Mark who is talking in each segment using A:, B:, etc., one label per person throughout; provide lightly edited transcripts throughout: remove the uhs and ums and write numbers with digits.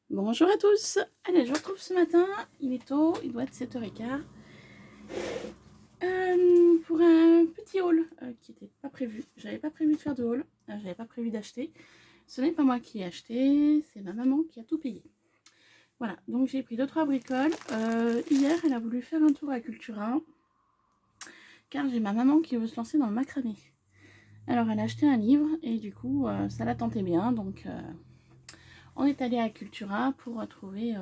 A: Bonjour à tous. Allez, je vous retrouve ce matin. Il est tôt, il doit être 7h15. Pour un petit haul qui n'était pas prévu. J'avais pas prévu de faire de haul. J'avais pas prévu d'acheter. Ce n'est pas moi qui ai acheté, c'est ma maman qui a tout payé. Voilà, donc j'ai pris 2-3 bricoles. Hier, elle a voulu faire un tour à Cultura. Car j'ai ma maman qui veut se lancer dans le macramé. Alors, elle a acheté un livre et du coup, ça la tentait bien. Donc, on est allé à Cultura pour trouver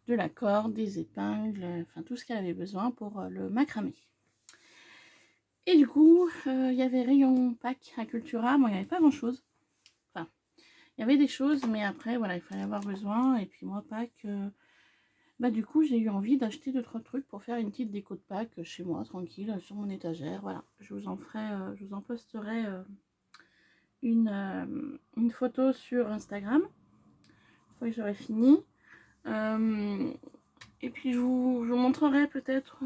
A: de la corde, des épingles, enfin tout ce qu'elle avait besoin pour le macramé. Et du coup, il y avait rayon Pâques à Cultura. Bon, il n'y avait pas grand chose. Enfin, il y avait des choses, mais après, voilà, il fallait avoir besoin. Et puis moi, Pâques, bah du coup, j'ai eu envie d'acheter 2-3 trucs pour faire une petite déco de Pâques chez moi, tranquille, sur mon étagère. Voilà, je vous en ferai, je vous en posterai une photo sur Instagram, une fois que j'aurai fini. Et puis je vous montrerai peut-être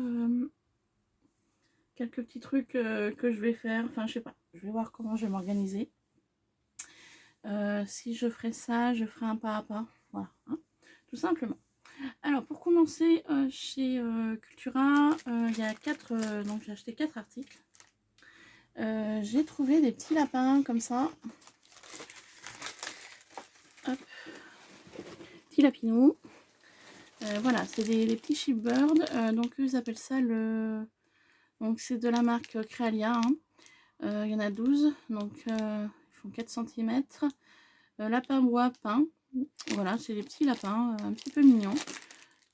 A: quelques petits trucs que je vais faire. Enfin, je sais pas. Je vais voir comment je vais m'organiser. Si je ferai ça, je ferai un pas à pas. Voilà, hein, tout simplement. Alors, pour commencer, chez Cultura, il y a 4... donc, j'ai acheté 4 articles. J'ai trouvé des petits lapins comme ça. Hop. Petits lapinous. Voilà, c'est des petits sheepbirds. Donc, eux, ils appellent ça le... Donc, c'est de la marque Crealia. Hein. Il y en a 12. Donc, ils font 4 cm. Lapin bois peint. Voilà, c'est des petits lapins un petit peu mignons.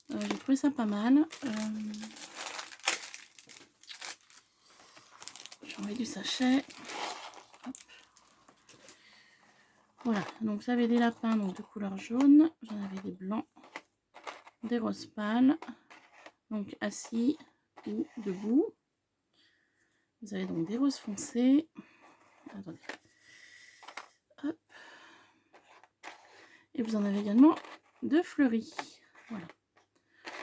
A: J'ai trouvé ça pas mal. J'ai enlevé du sachet. Hop. Voilà, donc j'avais des lapins donc, de couleur jaune. J'en avais des blancs, des roses pâles, donc assis ou debout. Vous avez donc des roses foncées. Attendez. Hop. Et vous en avez également de fleuris. Voilà.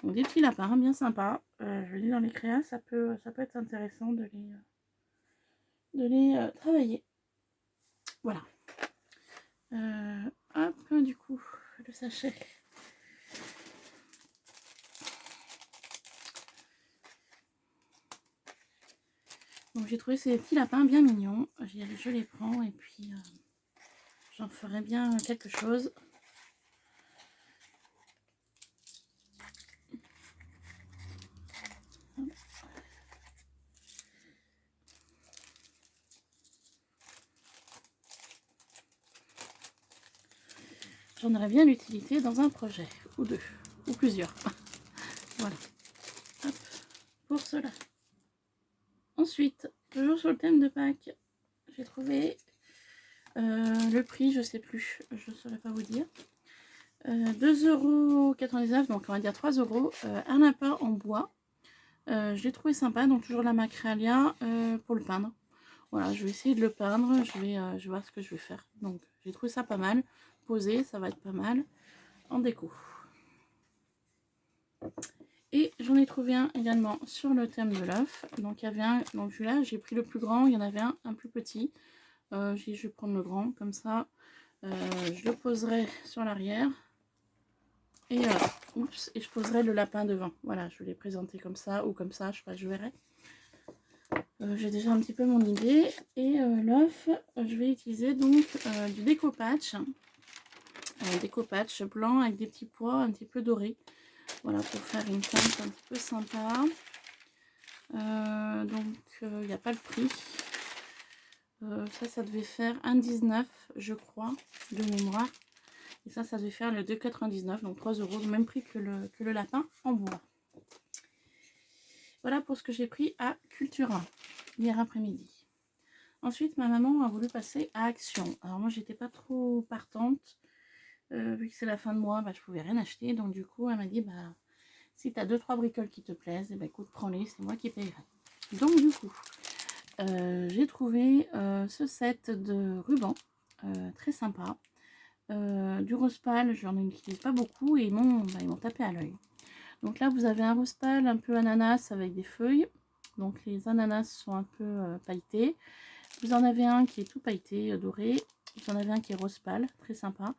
A: Donc des petits lapins bien sympas. Je lis dans les créas, ça peut être intéressant de les travailler. Voilà. Hop, du coup, le sachet. Donc j'ai trouvé ces petits lapins bien mignons. Je les prends et puis j'en ferai bien quelque chose. J'en aurais bien l'utilité dans un projet, ou deux, ou plusieurs. Voilà. Hop, pour cela. Ensuite, toujours sur le thème de Pâques, j'ai trouvé le prix, je sais plus, je ne saurais pas vous dire. 2,99 €, donc on va dire 3 €, un lapin en bois. Je l'ai trouvé sympa, donc toujours la Macralia pour le peindre. Voilà, je vais essayer de le peindre, je vais voir ce que je vais faire. Donc j'ai trouvé ça pas mal, posé, ça va être pas mal en déco. Et j'en ai trouvé un également sur le thème de l'œuf. Donc il y avait un, donc celui-là j'ai pris le plus grand, il y en avait un plus petit. J'ai dit je vais prendre le grand, comme ça je le poserai sur l'arrière. Et, et je poserai le lapin devant. Voilà, je l'ai présenté comme ça ou comme ça, je sais pas, je verrai. J'ai déjà un petit peu mon idée. Et l'œuf, je vais utiliser donc du découpage. Découpage blanc avec des petits pois un petit peu dorés. Voilà, pour faire une teinte un petit peu sympa. Donc, il n'y a pas le prix. Ça devait faire 1,19 € je crois, de mémoire. Et ça devait faire le 2,99 €, donc 3 €, le même prix que le lapin en bois. Voilà pour ce que j'ai pris à Cultura hier après-midi. Ensuite, ma maman a voulu passer à Action. Alors moi, j'étais pas trop partante. Vu que c'est la fin de mois, bah, je pouvais rien acheter. Donc du coup, elle m'a dit, bah, si tu as 2-3 bricoles qui te plaisent, et bah, écoute, prends-les, c'est moi qui payerai. Donc du coup, j'ai trouvé ce set de rubans, très sympa. Du rose pâle, je n'en utilise pas beaucoup et ils m'ont tapé à l'œil. Donc là, vous avez un rose pâle un peu ananas avec des feuilles. Donc les ananas sont un peu pailletés. Vous en avez un qui est tout pailleté, doré. Vous en avez un qui est rose pâle, très sympa.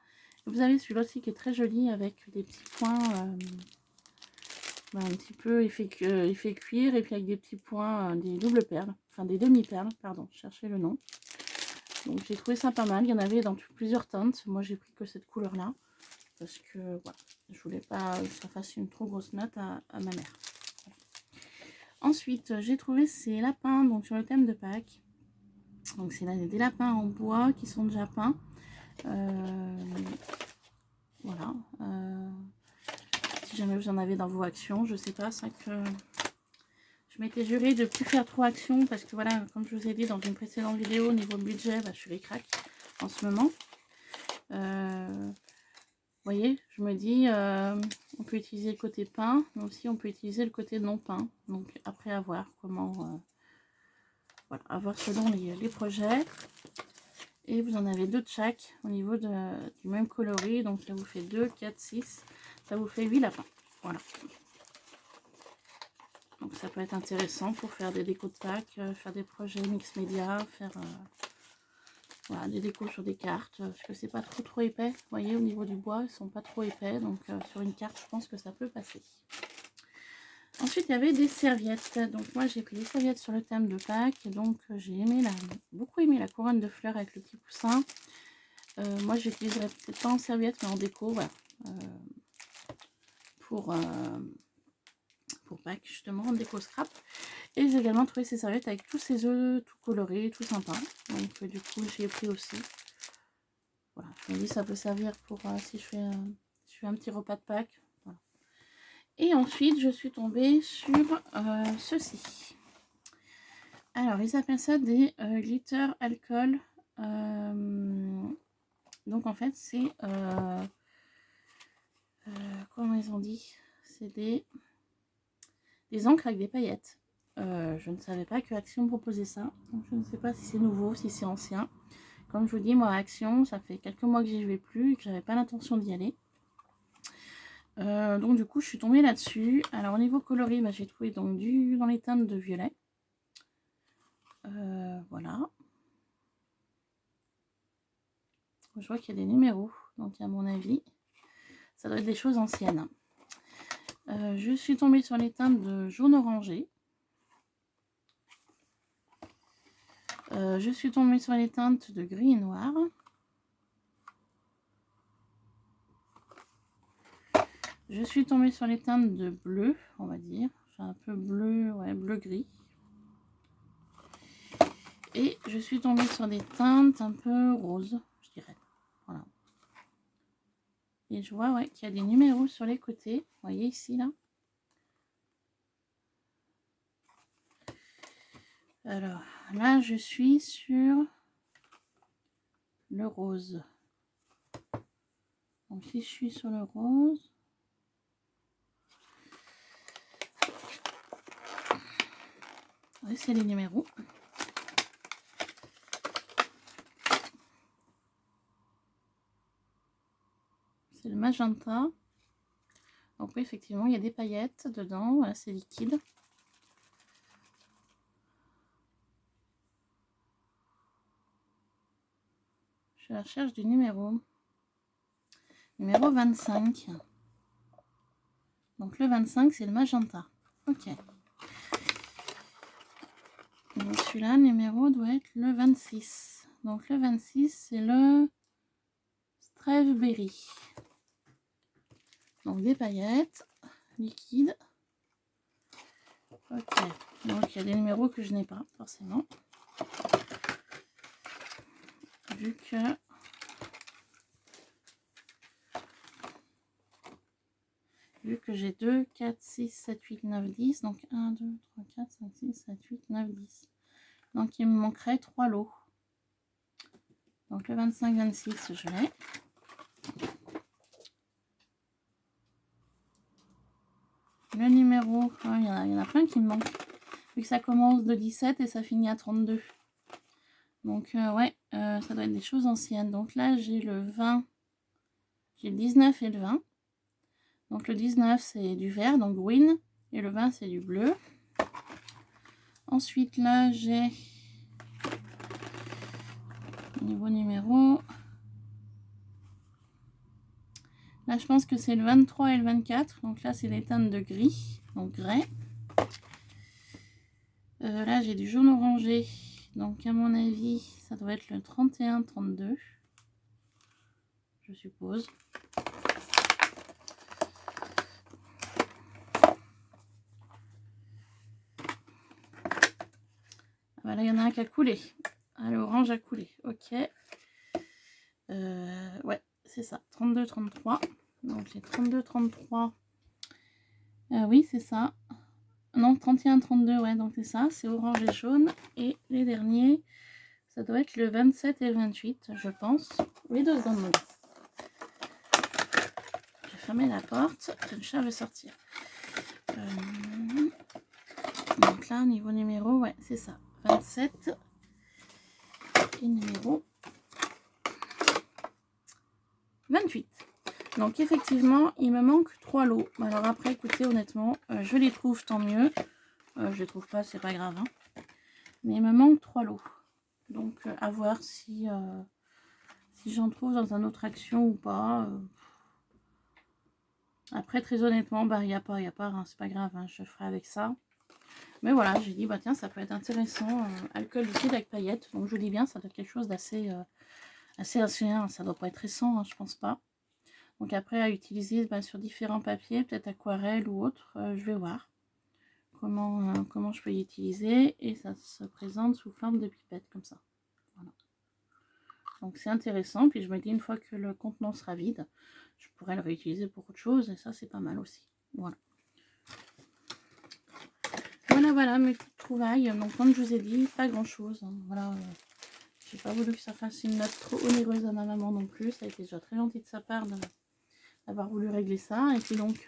A: Vous avez celui-là aussi qui est très joli avec des petits points un petit peu effet cuir et puis avec des petits points, des doubles perles, enfin des demi-perles, pardon, cherchez le nom. Donc j'ai trouvé ça pas mal, il y en avait dans plusieurs teintes, moi j'ai pris que cette couleur-là, parce que voilà, je voulais pas que ça fasse une trop grosse note à ma mère. Voilà. Ensuite, j'ai trouvé ces lapins, donc sur le thème de Pâques. Donc c'est des lapins en bois qui sont déjà peints. Voilà. Si jamais vous en avez dans vos actions, je sais pas, c'est que je m'étais juré de plus faire trop actions parce que voilà, comme je vous ai dit dans une précédente vidéo, au niveau budget, bah, je suis ric-rac en ce moment. Vous voyez, je me dis, on peut utiliser le côté peint, mais aussi on peut utiliser le côté non peint. Donc après avoir comment, voilà, avoir selon les projets. Et vous en avez 2 de chaque au niveau du même coloris. Donc ça vous fait 2, 4, 6. Ça vous fait 8 lapins. Voilà. Donc ça peut être intéressant pour faire des décos de Pâques, faire des projets mix média, faire voilà, des décos sur des cartes. Parce que c'est pas trop épais. Vous voyez, au niveau du bois, ils sont pas trop épais. Donc sur une carte, je pense que ça peut passer. Ensuite, il y avait des serviettes. Donc moi, j'ai pris des serviettes sur le thème de Pâques. Donc j'ai beaucoup aimé la couronne de fleurs avec le petit coussin. Moi, j'utiliserai peut-être pas en serviette, mais en déco, voilà. Pour Pâques, justement, en déco scrap. Et j'ai également trouvé ces serviettes avec tous ces œufs, tout colorés, tout sympa. Donc du coup, j'ai pris aussi. Voilà, je me dis ça peut servir pour si je fais un petit repas de Pâques. Voilà. Et ensuite, je suis tombée sur ceci. Alors, ils appellent ça des glitter alcool. Donc, en fait, c'est... comment ils ont dit? C'est des encres avec des paillettes. Je ne savais pas que Action proposait ça. Donc, je ne sais pas si c'est nouveau, si c'est ancien. Comme je vous dis, moi, Action, ça fait quelques mois que j'y vais plus et que j'avais pas l'intention d'y aller. Donc du coup je suis tombée là-dessus. Alors au niveau coloris, bah, j'ai trouvé donc dans les teintes de violet. Voilà. Je vois qu'il y a des numéros, donc à mon avis ça doit être des choses anciennes. Je suis tombée sur les teintes de jaune orangé. Je suis tombée sur les teintes de gris et noir. Je suis tombée sur les teintes de bleu, on va dire. Enfin, un peu bleu, ouais, bleu-gris. Et je suis tombée sur des teintes un peu roses, je dirais. Voilà. Et je vois ouais, qu'il y a des numéros sur les côtés. Vous voyez ici, là. Alors, là, je suis sur le rose. Donc, si je suis sur le rose... Oui, c'est les numéros. C'est le magenta. Donc oui, effectivement, il y a des paillettes dedans. Voilà, c'est liquide. Je suis à la recherche du numéro. Numéro 25. Donc le 25, c'est le magenta. Ok. Donc celui-là, le numéro doit être le 26. Donc le 26, c'est le Strawberry. Donc des paillettes liquides. Ok. Donc il y a des numéros que je n'ai pas forcément. Vu que j'ai 2, 4, 6, 7, 8, 9, 10. Donc 1, 2, 3, 4, 5, 6, 7, 8, 9, 10. Donc il me manquerait 3 lots. Donc le 25, 26, je l'ai. Le numéro, il y en a plein qui me manquent. Vu que ça commence de 17 et ça finit à 32. Donc ouais, ça doit être des choses anciennes. Donc là j'ai le 20, j'ai le 19 et le 20. Donc le 19 c'est du vert, donc green. Et le 20 c'est du bleu. Ensuite là j'ai niveau numéro Là, je pense que c'est le 23 et le 24. Donc là, c'est les teintes de gris, donc grès. Là, j'ai du jaune orangé. Donc, à mon avis, ça doit être le 31-32. Je suppose. Voilà, il y en a un qui a coulé. Ah, l'orange a coulé. Ok. Ouais, c'est ça. 32-33. Donc, les 32-33. Oui, c'est ça. Non, 31-32, ouais, donc c'est ça. C'est orange et jaune. Et les derniers, ça doit être le 27 et le 28, je pense. Oui, 2 secondes. J'ai fermé la porte. Le chat veut sortir. Donc là, niveau numéro, ouais, c'est ça. 27 et numéro 28. Donc effectivement, il me manque 3 lots. Alors après, écoutez, honnêtement, je les trouve, tant mieux. Je les trouve pas, c'est pas grave. Hein. Mais il me manque 3 lots. Donc à voir si, si j'en trouve dans un autre action ou pas. Après, très honnêtement, bah il n'y a pas, hein, c'est pas grave, hein, je ferai avec ça. Mais voilà, j'ai dit, bah tiens, ça peut être intéressant. Alcool liquide avec paillettes. Donc je vous dis bien, ça doit être quelque chose d'assez assez ancien. Ça doit pas être récent, hein, je pense pas. Donc après, à utiliser sur différents papiers, peut-être aquarelle ou autre, je vais voir comment je peux y utiliser. Et ça se présente sous forme de pipette, comme ça. Voilà. Donc c'est intéressant. Puis je me dis, une fois que le contenant sera vide, je pourrais le réutiliser pour autre chose. Et ça, c'est pas mal aussi. Voilà. Voilà mes petites trouvailles. Donc comme je vous ai dit, pas grand-chose. Hein. Voilà. J'ai pas voulu que ça fasse une note trop onéreuse à ma maman non plus. Ça a été déjà très gentil de sa part d'avoir voulu régler ça. Et puis donc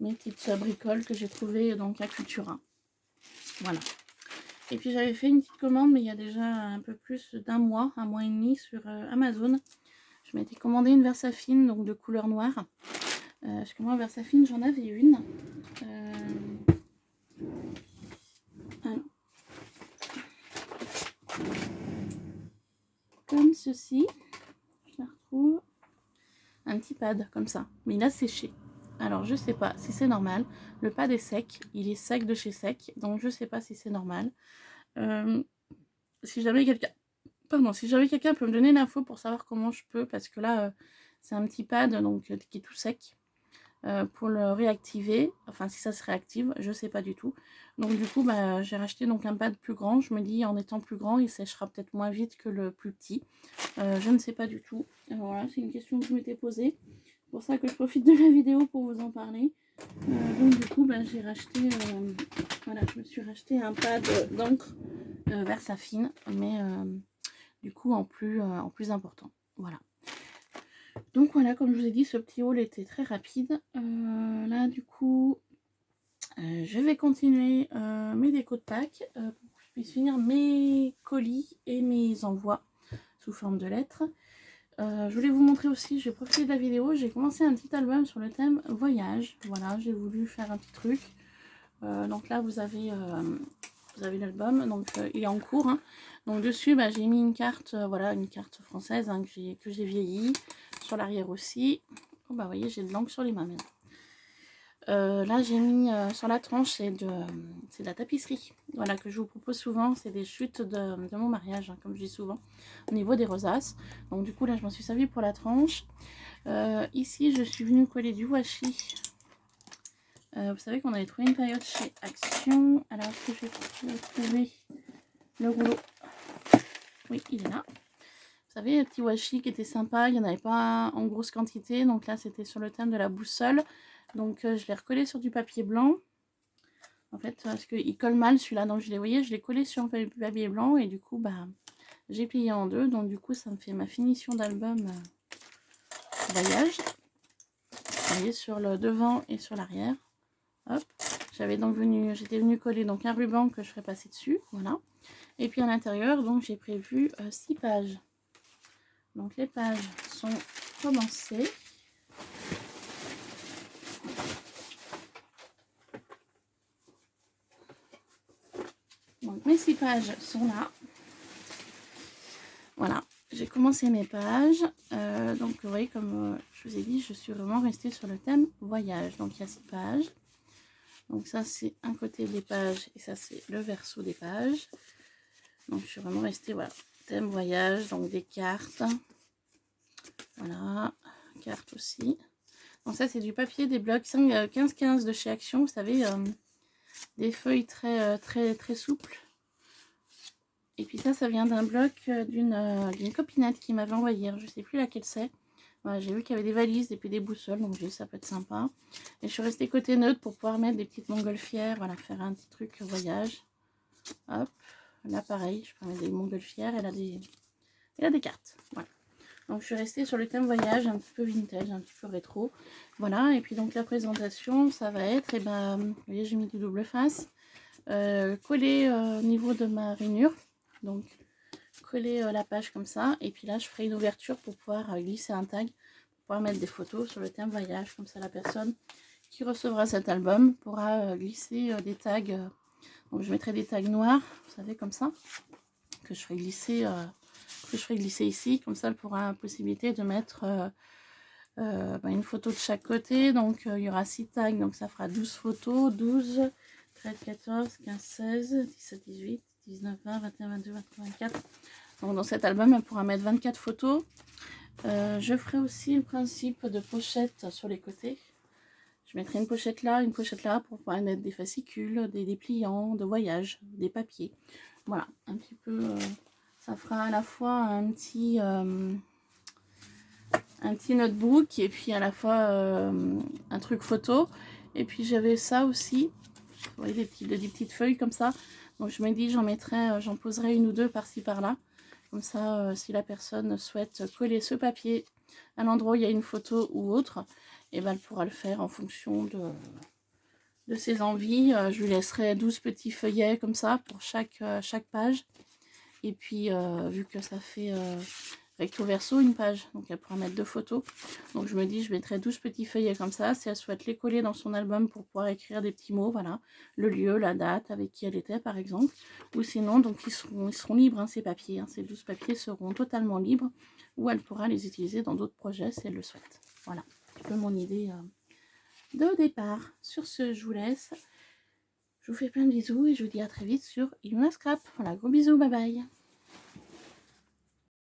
A: mes petites bricoles que j'ai trouvées donc à Cultura. Voilà. Et puis j'avais fait une petite commande, mais il y a déjà un peu plus d'un mois, un mois et demi sur Amazon. Je m'étais commandé une Versafine, donc de couleur noire. Parce que moi, Versafine, j'en avais une. Alors. Comme ceci. Je la retrouve. Un petit pad, comme ça. Mais il a séché. Alors, je sais pas si c'est normal. Le pad est sec. Il est sec de chez sec. Donc, je sais pas si c'est normal. Si jamais quelqu'un... Pardon, si jamais quelqu'un peut me donner l'info pour savoir comment je peux, parce que là, c'est un petit pad donc, qui est tout sec, pour le réactiver, enfin si ça se réactive, je sais pas du tout. Donc du coup, bah, j'ai racheté donc un pad plus grand, je me dis en étant plus grand, il séchera peut-être moins vite que le plus petit. Je ne sais pas du tout. Voilà, c'est une question que je m'étais posée. C'est pour ça que je profite de la vidéo pour vous en parler. Donc du coup, bah, j'ai racheté, voilà, je me suis racheté un pad d'encre Versafine, mais du coup en plus important. Voilà. Donc voilà, comme je vous ai dit, ce petit haul était très rapide. Là du coup, je vais continuer mes décos de Pâques pour que je puisse finir mes colis et mes envois sous forme de lettres. Je voulais vous montrer aussi, j'ai profité de la vidéo, j'ai commencé un petit album sur le thème voyage. Voilà, j'ai voulu faire un petit truc. Donc là, vous avez l'album, donc il est en cours. Hein. Donc dessus, bah, j'ai mis une carte, voilà, une carte française hein, que j'ai vieillie. Sur l'arrière aussi. Oh, bah, vous voyez, j'ai de l'encre sur les mains même. Là, j'ai mis sur la tranche, c'est de la tapisserie. Voilà, que je vous propose souvent. C'est des chutes de mon mariage, hein, comme je dis souvent, au niveau des rosaces. Donc, du coup, là, je m'en suis servi pour la tranche. Ici, je suis venue coller du washi. Vous savez qu'on avait trouvé une période chez Action. Alors, est-ce que je vais trouver le rouleau? Oui, il est là. Vous savez, le petit washi qui était sympa, il n'y en avait pas en grosse quantité. Donc là, c'était sur le thème de la boussole. Donc, je l'ai recollé sur du papier blanc. En fait, parce qu'il colle mal celui-là. Donc, je l'ai collé sur un papier blanc. Et du coup, bah, j'ai plié en deux. Donc, du coup, ça me fait ma finition d'album voyage. Vous voyez, sur le devant et sur l'arrière. Hop. J'étais venue coller donc un ruban que je ferai passer dessus. Voilà. Et puis, à l'intérieur, donc, j'ai prévu 6 pages. Donc les pages sont commencées. Donc mes 6 pages sont là. Voilà, j'ai commencer mes pages. Donc vous voyez, comme je vous ai dit, je suis vraiment restée sur le thème voyage. Donc il y a 6 pages. Donc ça c'est un côté des pages et ça c'est le verso des pages. Donc je suis vraiment restée, voilà, thème voyage, donc des cartes. Voilà, cartes aussi. Donc ça c'est du papier, des blocs 15-15 de chez Action, vous savez, des feuilles très souples. Et puis ça vient d'un bloc d'une copinette qui m'avait envoyé, je sais plus laquelle c'est. Voilà, j'ai vu qu'il y avait des valises et puis des boussoles, donc j'ai dit ça peut être sympa. Et je suis restée côté neutre pour pouvoir mettre des petites montgolfières, voilà, faire un petit truc voyage. Hop, là pareil, je peux mettre des montgolfières, elle a des cartes, voilà. Donc je suis restée sur le thème voyage, un petit peu vintage, un petit peu rétro. Voilà, et puis donc la présentation, ça va être, et ben, vous voyez, j'ai mis du double face, collé au niveau de ma rainure. Donc coller la page comme ça. Et puis là, je ferai une ouverture pour pouvoir glisser un tag, pour pouvoir mettre des photos sur le thème voyage. Comme ça, la personne qui recevra cet album pourra glisser des tags. Donc je mettrai des tags noirs, vous savez, comme ça, que je ferai glisser. Ici, comme ça elle pourra la possibilité de mettre une photo de chaque côté. Donc il y aura 6 tags, donc ça fera 12 photos, 12, 13, 14, 15, 16, 17, 18, 19, 20, 21, 22, 23, 24. Donc dans cet album elle pourra mettre 24 photos. Je ferai aussi le principe de pochette sur les côtés. Je mettrai une pochette là pour pouvoir mettre des fascicules, des dépliants de voyage, des papiers. Voilà, un petit peu... ça fera à la fois un petit notebook et puis à la fois un truc photo. Et puis j'avais ça aussi, vous voyez, des petites feuilles comme ça. Donc je me dis, j'en poserai une ou deux par-ci par-là. Comme ça, si la personne souhaite coller ce papier à l'endroit où il y a une photo ou autre, et ben elle pourra le faire en fonction de ses envies. Je lui laisserai 12 petits feuillets comme ça pour chaque page. Et puis, vu que ça fait recto verso une page, donc elle pourra mettre 2 photos. Donc je me dis, je mettrai 12 petits feuillets comme ça, si elle souhaite les coller dans son album pour pouvoir écrire des petits mots, voilà, le lieu, la date, avec qui elle était par exemple. Ou sinon, donc ils seront libres, hein, ces papiers, hein, ces 12 papiers seront totalement libres, ou elle pourra les utiliser dans d'autres projets si elle le souhaite. Voilà, un petit peu mon idée de départ. Sur ce, je vous laisse. Je vous fais plein de bisous et je vous dis à très vite sur Ilona Scrap. Voilà, gros bisous, bye bye.